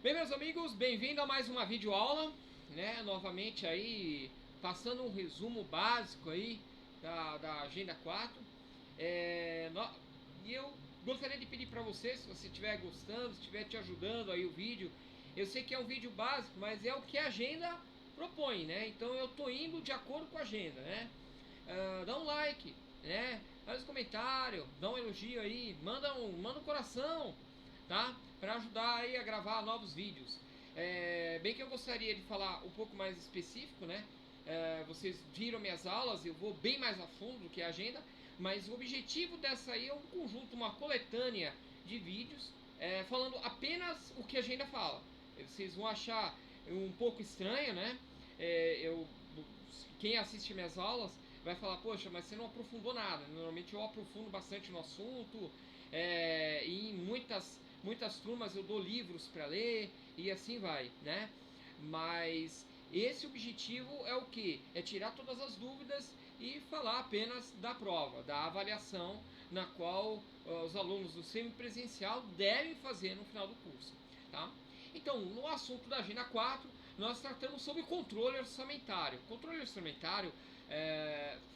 Bem, meus amigos, bem-vindo a mais uma videoaula, né? Novamente aí, passando um resumo básico aí da Agenda 4. E eu gostaria de pedir para você, se você estiver gostando, se estiver te ajudando aí o vídeo, eu sei que é um vídeo básico, mas é o que a agenda propõe, né? Então eu tô indo de acordo com a agenda, né? Dá um like, né? Faz um comentário, dá um elogio aí, manda um coração, tá? Para ajudar aí a gravar novos vídeos. Bem que eu gostaria de falar um pouco mais específico, né? Vocês viram minhas aulas, eu vou bem mais a fundo do que a agenda, mas o objetivo dessa aí é um conjunto, uma coletânea de vídeos falando apenas o que a agenda fala. Vocês vão achar um pouco estranho, né? Quem assiste minhas aulas vai falar, poxa, mas você não aprofundou nada. Normalmente eu aprofundo bastante no assunto, e em muitas turmas eu dou livros para ler e assim vai, né? Mas esse objetivo é o que? É tirar todas as dúvidas e falar apenas da prova, da avaliação na qual os alunos do semipresencial devem fazer no final do curso, tá? Então, no assunto da Agenda 4, nós tratamos sobre controle orçamentário. Controle orçamentário,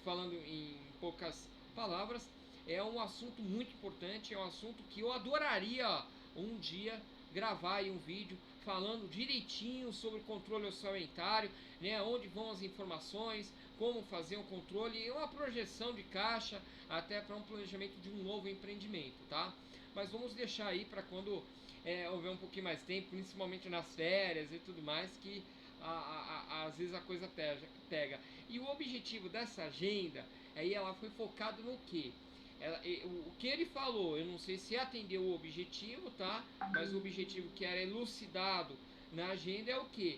falando em poucas palavras, é um assunto muito importante, é um assunto que eu adoraria um dia gravar aí um vídeo falando direitinho sobre o controle orçamentário, né, onde vão as informações, como fazer um controle e uma projeção de caixa até para um planejamento de um novo empreendimento, tá? Mas vamos deixar aí para quando houver um pouquinho mais tempo, principalmente nas férias e tudo mais, que às vezes a coisa pega. E o objetivo dessa agenda, aí ela foi focado no quê? O que ele falou, eu não sei se atendeu o objetivo, tá? Mas o objetivo que era elucidado na agenda é o que?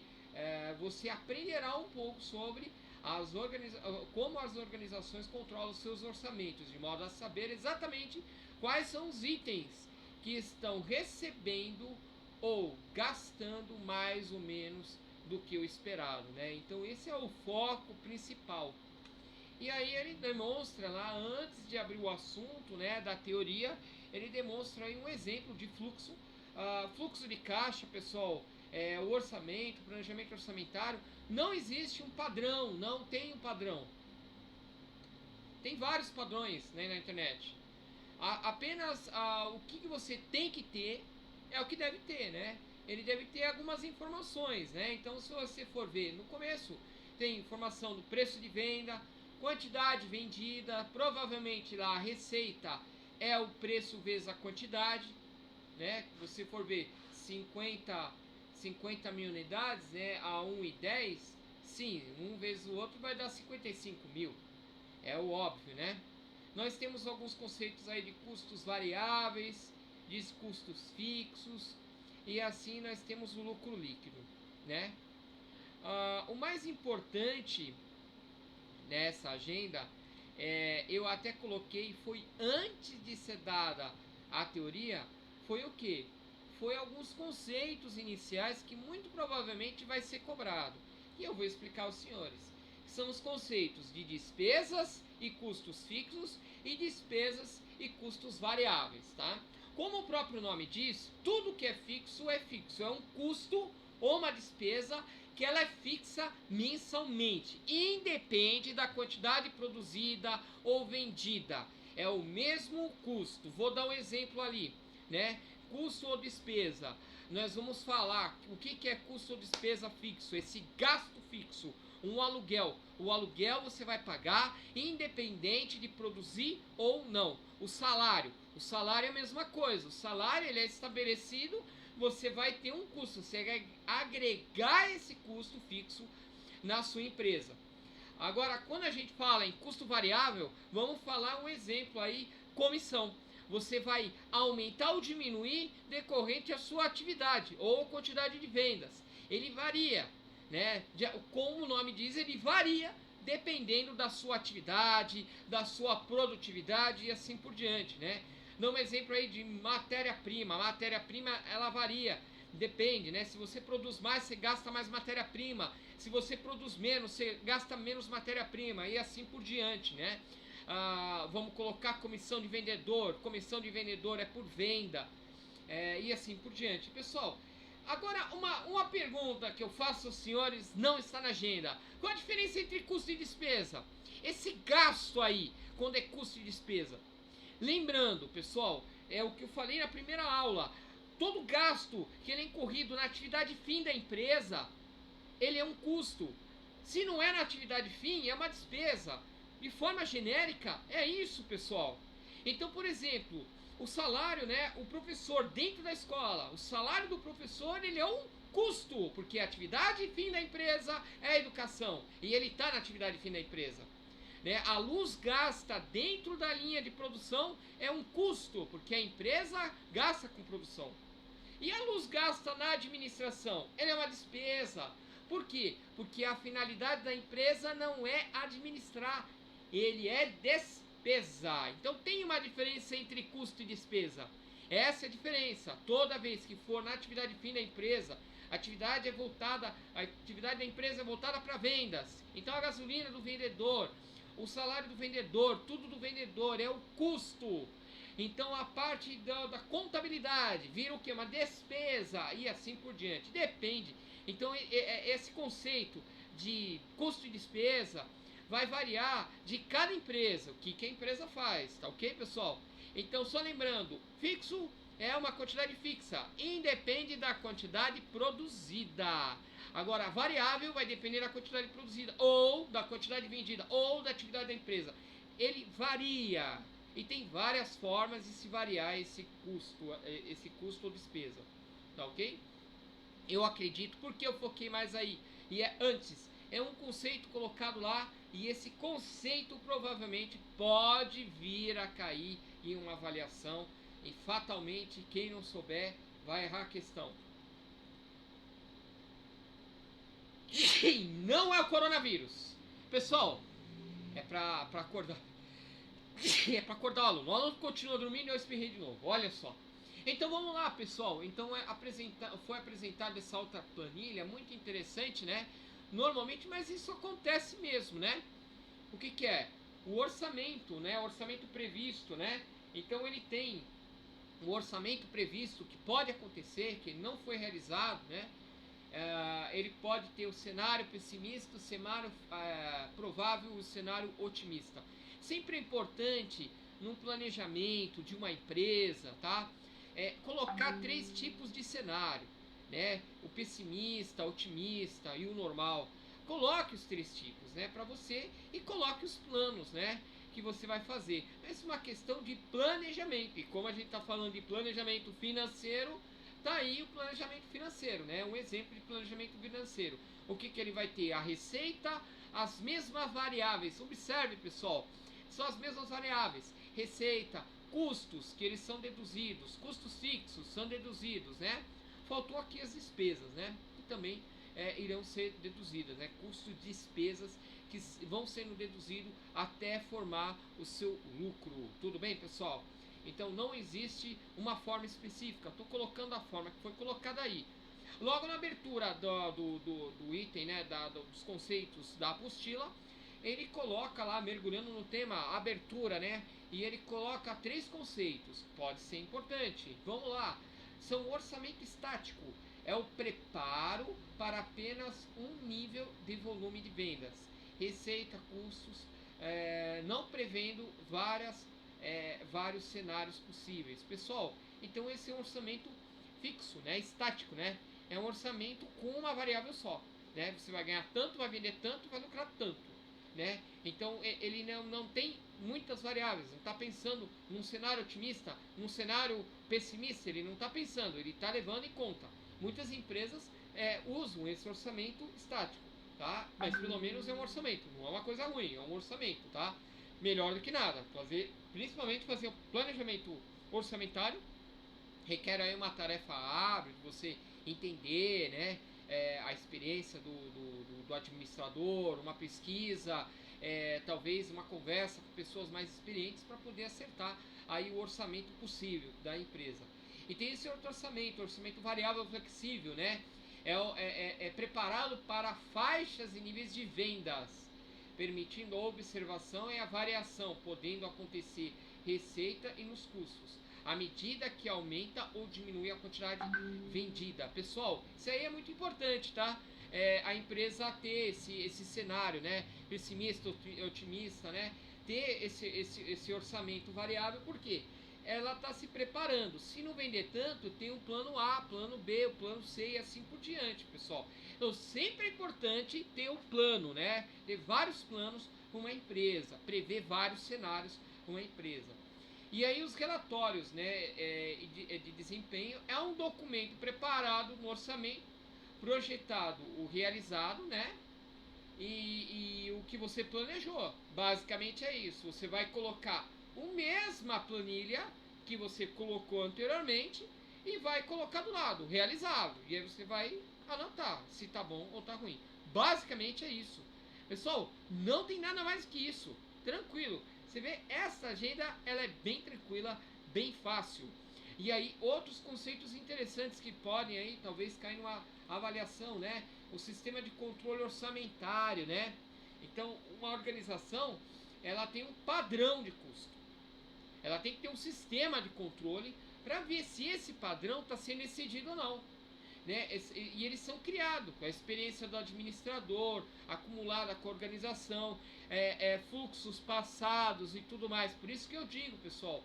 Você aprenderá um pouco sobre como as organizações controlam os seus orçamentos, de modo a saber exatamente quais são os itens que estão recebendo ou gastando mais ou menos do que o esperado, né? Então esse é o foco principal. E aí ele demonstra lá, antes de abrir o assunto, né, da teoria, ele demonstra aí um exemplo de fluxo. Fluxo de caixa, pessoal, o orçamento, o planejamento orçamentário, não existe um padrão, não tem um padrão. Tem vários padrões, né, na internet. Apenas o que você tem que ter é o que deve ter, né? Ele deve ter algumas informações, né? Então, se você for ver no começo, tem informação do preço de venda, quantidade vendida, provavelmente lá a receita é o preço vezes a quantidade, né? Se você for ver 50 mil unidades, né, a 1,10, sim, um vezes o outro vai dar 55 mil. É o óbvio, né? Nós temos alguns conceitos aí de custos variáveis, de custos fixos, e assim nós temos o lucro líquido, né? O mais importante nessa agenda, eu até coloquei, foi antes de ser dada a teoria, foi o que? Foi alguns conceitos iniciais que muito provavelmente vai ser cobrado. E eu vou explicar aos senhores. São os conceitos de despesas e custos fixos e despesas e custos variáveis, tá? Como o próprio nome diz, tudo que é fixo, é um custo ou uma despesa que ela é fixa mensalmente, independe da quantidade produzida ou vendida. É o mesmo custo. Vou dar um exemplo ali, né? Custo ou despesa. Nós vamos falar o que é custo ou despesa fixo, esse gasto fixo, um aluguel. O aluguel você vai pagar independente de produzir ou não. O salário é a mesma coisa. O salário ele é estabelecido, você vai ter um custo, você vai agregar esse custo fixo na sua empresa. Agora, quando a gente fala em custo variável, vamos falar um exemplo aí, comissão. Você vai aumentar ou diminuir decorrente a sua atividade ou quantidade de vendas. Ele varia, né? Como o nome diz, ele varia dependendo da sua atividade, da sua produtividade e assim por diante, né? Dá um exemplo aí de matéria-prima. Matéria-prima ela varia, depende, né? Se você produz mais, você gasta mais matéria-prima. Se você produz menos, você gasta menos matéria-prima e assim por diante, né? Vamos colocar comissão de vendedor. Comissão de vendedor é por venda, e assim por diante. Pessoal, Agora, uma pergunta que eu faço aos senhores não está na agenda. Qual a diferença entre custo e despesa? Esse gasto aí, quando é custo e despesa. Lembrando, pessoal, é o que eu falei na primeira aula. Todo gasto que ele é incorrido na atividade fim da empresa, ele é um custo. Se não é na atividade fim, é uma despesa. De forma genérica, é isso, pessoal. Então, por exemplo, o salário, né, o professor dentro da escola, o salário do professor, ele é um custo, porque a atividade fim da empresa é a educação, e ele está na atividade fim da empresa. Né? A luz gasta dentro da linha de produção é um custo, porque a empresa gasta com produção. E a luz gasta na administração, ela é uma despesa. Por quê? Porque a finalidade da empresa não é administrar, ele é despesa. Então tem uma diferença entre custo e despesa. Essa é a diferença. Toda vez que for na atividade fim da empresa, a atividade da empresa é voltada para vendas. Então a gasolina do vendedor, o salário do vendedor, tudo do vendedor é o custo. Então a parte da contabilidade vira o que? Uma despesa e assim por diante. Depende. Então esse conceito de custo e despesa vai variar de cada empresa, o que a empresa faz, tá ok, pessoal? Então só lembrando, fixo é uma quantidade fixa, independe da quantidade produzida. Agora, a variável vai depender da quantidade produzida, ou da quantidade vendida, ou da atividade da empresa. Ele varia, e tem várias formas de se variar esse custo ou despesa, tá ok? Eu acredito, porque eu foquei mais aí, e antes, é um conceito colocado lá, e esse conceito provavelmente pode vir a cair em uma avaliação, e fatalmente quem não souber vai errar a questão. E não é o coronavírus. Pessoal, é pra acordar. É pra acordar o aluno. O aluno continua dormindo e eu espirrei de novo. Olha só. Então vamos lá, pessoal. Então foi apresentada essa outra planilha, muito interessante, né? Normalmente, mas isso acontece mesmo, né? O que é? O orçamento, né? O orçamento previsto, né? Então ele tem o orçamento previsto que pode acontecer, que não foi realizado, né? Ele pode ter o cenário pessimista, o cenário provável, o cenário otimista. Sempre é importante, num planejamento de uma empresa, tá? Colocar 3 tipos de cenário, né? O pessimista, o otimista e o normal. Coloque os 3 tipos, né? Para você, e coloque os planos, né? Que você vai fazer. Essa é uma questão de planejamento. E como a gente está falando de planejamento financeiro, tá aí o planejamento financeiro, né? Um exemplo de planejamento financeiro. O que ele vai ter? A receita, as mesmas variáveis. Observe, pessoal, são as mesmas variáveis. Receita, custos, que eles são deduzidos, custos fixos são deduzidos, né? Faltou aqui as despesas, né? Que também irão ser deduzidas, né? Custos, despesas que vão sendo deduzidos até formar o seu lucro. Tudo bem, pessoal? Então não existe uma forma específica. Estou colocando a forma que foi colocada aí. Logo na abertura do item, né, dos conceitos da apostila, ele coloca lá, mergulhando no tema abertura, né? E ele coloca 3 conceitos. Pode ser importante. Vamos lá. São o orçamento estático. É o preparo para apenas um nível de volume de vendas. Receita, custos, não prevendo vários cenários possíveis. Pessoal, então esse é um orçamento fixo, né? Estático, né? É um orçamento com uma variável só, né? Você vai ganhar tanto, vai vender tanto, vai lucrar tanto, né? Então ele não tem muitas variáveis, não está pensando num cenário otimista, num cenário pessimista, ele não está pensando, ele está levando em conta. Muitas empresas usam esse orçamento estático, tá? Mas pelo menos é um orçamento, não é uma coisa ruim, é um orçamento, tá? Melhor do que nada, principalmente fazer o planejamento orçamentário requer aí uma tarefa árdua de você entender, né, a experiência do administrador, uma pesquisa, talvez uma conversa com pessoas mais experientes para poder acertar aí o orçamento possível da empresa. E tem esse outro orçamento variável flexível, né? É preparado para faixas e níveis de vendas, permitindo a observação e a variação, podendo acontecer receita e nos custos. à medida que aumenta ou diminui a quantidade vendida. Pessoal, isso aí é muito importante, tá? A empresa ter esse cenário, né? Pessimista, otimista, né? Ter esse orçamento variável, por quê? Ela está se preparando. Se não vender tanto, tem o plano A, plano B, o plano C e assim por diante, pessoal. Então sempre é importante ter o plano, né? Ter vários planos com uma empresa, prever vários cenários com uma empresa. E aí os relatórios, né, de desempenho é um documento preparado no orçamento, projetado o realizado, né? E o que você planejou. Basicamente é isso. Você vai colocar a mesma planilha que você colocou anteriormente e vai colocar do lado, realizado. E aí você vai anotar se tá bom ou tá ruim. Basicamente é isso. Pessoal, não tem nada mais que isso. Tranquilo. Você vê, essa agenda ela é bem tranquila, bem fácil. E aí outros conceitos interessantes que podem aí talvez cair numa avaliação, né? O sistema de controle orçamentário, né? Então, uma organização, ela tem um padrão de custo. Ela tem que ter um sistema de controle para ver se esse padrão está sendo excedido ou não. Né? E eles são criados com a experiência do administrador, acumulada com a organização, fluxos passados e tudo mais. Por isso que eu digo, pessoal,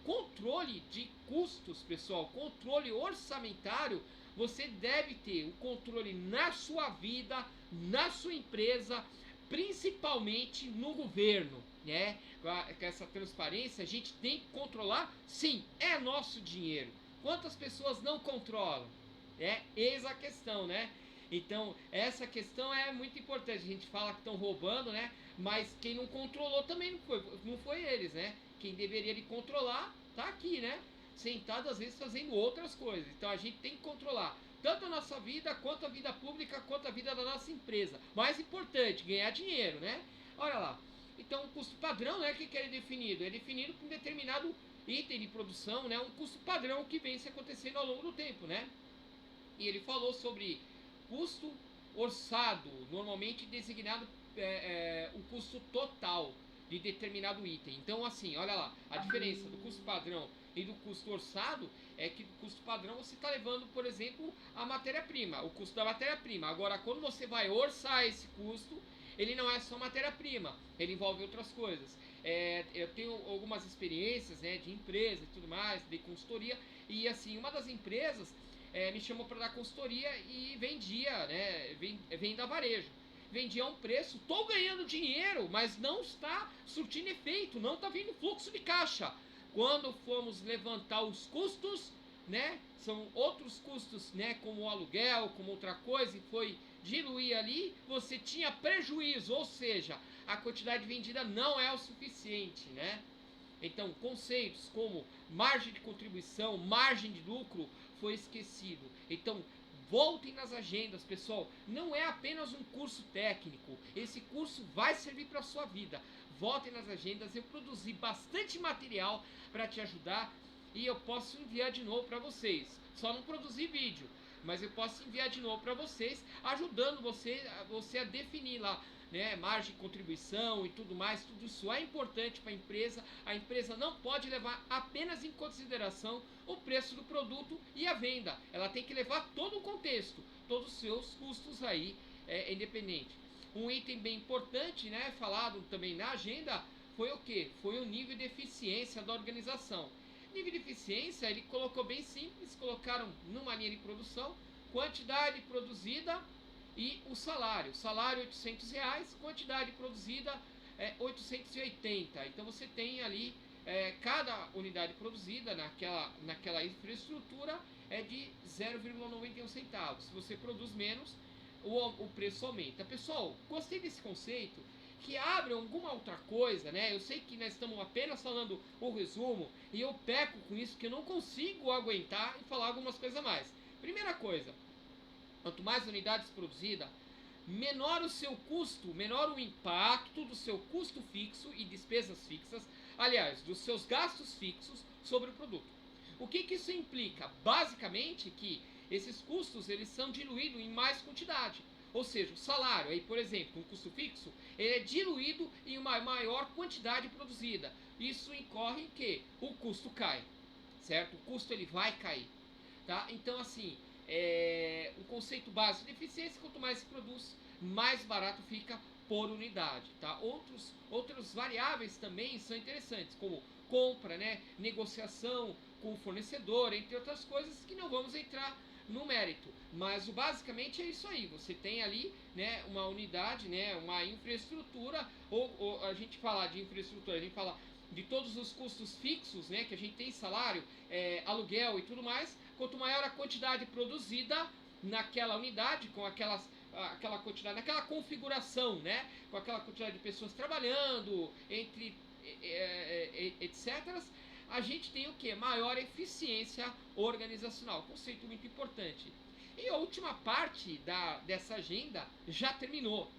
controle de custos, pessoal, controle orçamentário, você deve ter o controle na sua vida, na sua empresa, principalmente no governo, né? Com essa transparência, a gente tem que controlar, sim, é nosso dinheiro. Quantas pessoas não controlam? Eis a questão, né? Então, essa questão é muito importante. A gente fala que estão roubando, né? Mas quem não controlou também não foi eles, né? Quem deveria de controlar tá aqui, né? Sentado às vezes fazendo outras coisas. Então a gente tem que controlar tanto a nossa vida, quanto a vida pública, quanto a vida da nossa empresa. Mais importante, ganhar dinheiro, né? Olha lá. Então o custo padrão, né? O que é definido? É definido por um determinado item de produção, né? Um custo padrão que vem se acontecendo ao longo do tempo, né? E ele falou sobre custo orçado, normalmente designado o custo total de determinado item. Então, assim, olha lá, a diferença do custo padrão e do custo orçado é que do custo padrão você está levando, por exemplo, a matéria-prima, o custo da matéria-prima. Agora, quando você vai orçar esse custo, ele não é só matéria-prima, ele envolve outras coisas. Eu tenho algumas experiências, né, de empresa e tudo mais, de consultoria, e assim, uma das empresas me chamou para dar consultoria e vendia, né, venda varejo. Vendia a um preço, estou ganhando dinheiro, mas não está surtindo efeito, não está vindo fluxo de caixa. Quando formos levantar os custos, né, são outros custos, né, como o aluguel, como outra coisa, e foi diluir ali, você tinha prejuízo, ou seja, a quantidade vendida não é o suficiente, né? Então, conceitos como margem de contribuição, margem de lucro, foi esquecido. Então, voltem nas agendas, pessoal. Não é apenas um curso técnico. Esse curso vai servir para a sua vida. Voltem nas agendas. Eu produzi bastante material para te ajudar e eu posso enviar de novo para vocês. Só não produzi vídeo, mas eu posso enviar de novo para vocês, ajudando você a definir lá, né, margem de contribuição e tudo mais. Tudo isso é importante para a empresa. A empresa não pode levar apenas em consideração o preço do produto e a venda. Ela tem que levar todo o contexto, todos os seus custos aí, independente. Um item bem importante, né, falado também na agenda, foi o que? Foi o nível de eficiência da organização. Nível de eficiência, ele colocou bem simples, colocaram numa linha de produção, quantidade produzida e o salário. Salário R$800, quantidade produzida 880. Então você tem ali cada unidade produzida naquela infraestrutura é de 0,91 centavos. Se você produz menos, o preço aumenta. Pessoal, gostei desse conceito, que abre alguma outra coisa, né? Eu sei que nós estamos apenas falando o resumo e eu peco com isso, que eu não consigo aguentar e falar algumas coisas a mais. Primeira coisa, quanto mais unidades produzidas, menor o seu custo, menor o impacto do seu custo fixo e despesas fixas, aliás, dos seus gastos fixos sobre o produto. O que isso implica? Basicamente que esses custos eles são diluídos em mais quantidade. Ou seja, o salário, aí, por exemplo, um custo fixo, ele é diluído em uma maior quantidade produzida. isso incorre em que o custo cai, certo? O custo ele vai cair, tá? Então assim, o conceito básico de eficiência, quanto mais se produz, mais barato fica por unidade, tá? Outros variáveis também são interessantes, como compra, né, negociação com o fornecedor, entre outras coisas que não vamos entrar no mérito, mas basicamente é isso aí. Você tem ali, né, uma unidade, né, uma infraestrutura, ou a gente fala de infraestrutura, a gente fala de todos os custos fixos, né, que a gente tem salário, aluguel e tudo mais. Quanto maior a quantidade produzida naquela unidade, com aquela quantidade, naquela configuração, né, com aquela quantidade de pessoas trabalhando, entre etc., a gente tem o que? Maior eficiência organizacional. Conceito muito importante. E a última parte dessa agenda já terminou,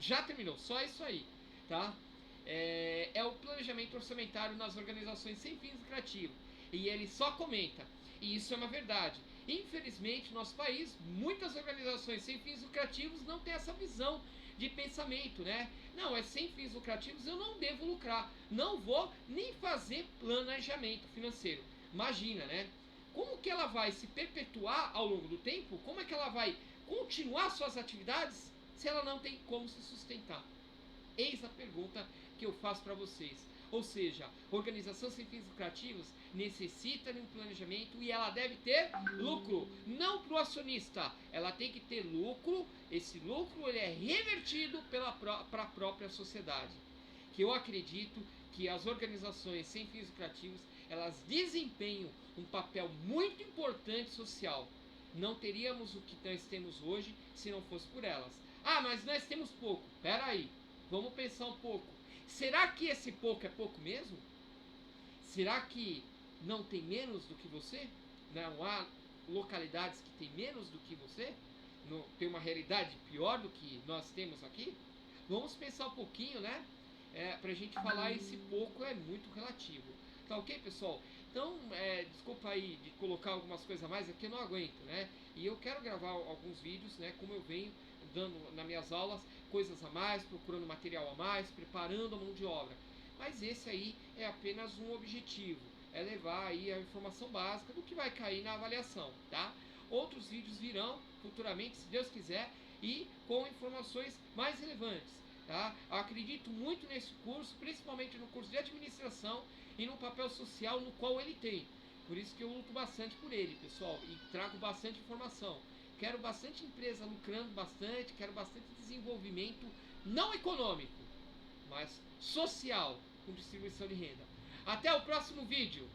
só isso aí, tá? É o planejamento orçamentário nas organizações sem fins lucrativos. E ele só comenta, e isso é uma verdade. Infelizmente, no nosso país, muitas organizações sem fins lucrativos não têm essa visão de pensamento, né? Não, é sem fins lucrativos, eu não devo lucrar, não vou nem fazer planejamento financeiro. Imagina, né? Como que ela vai se perpetuar ao longo do tempo? Como é que ela vai continuar suas atividades se ela não tem como se sustentar? Eis a pergunta que eu faço para vocês. Ou seja, organização sem fins lucrativos necessita de um planejamento e ela deve ter lucro, não para o acionista. Ela tem que ter lucro. Esse lucro ele é revertido para a própria sociedade. Que eu acredito que as organizações sem fins lucrativos elas desempenham um papel muito importante social. Não teríamos o que nós temos hoje se não fosse por elas. Ah, mas nós temos pouco. Pera aí, vamos pensar um pouco. Será que esse pouco é pouco mesmo? Será que não tem menos do que você? Não há localidades que tem menos do que você? Não, tem uma realidade pior do que nós temos aqui? Vamos pensar um pouquinho, né? Pra gente falar, esse pouco é muito relativo. Tá ok, pessoal? Então, desculpa aí de colocar algumas coisas a mais aqui, eu não aguento, né? E eu quero gravar alguns vídeos, né? Como eu venho dando nas minhas aulas, coisas a mais, procurando material a mais, preparando a mão de obra. Mas esse aí é apenas um objetivo, é levar aí a informação básica do que vai cair na avaliação, tá? Outros vídeos virão futuramente, se Deus quiser, e com informações mais relevantes, tá? Eu acredito muito nesse curso, principalmente no curso de administração e no papel social no qual ele tem. Por isso que eu luto bastante por ele, pessoal, e trago bastante informação. Quero bastante empresa lucrando bastante, quero bastante desenvolvimento, não econômico, mas social, com distribuição de renda. Até o próximo vídeo!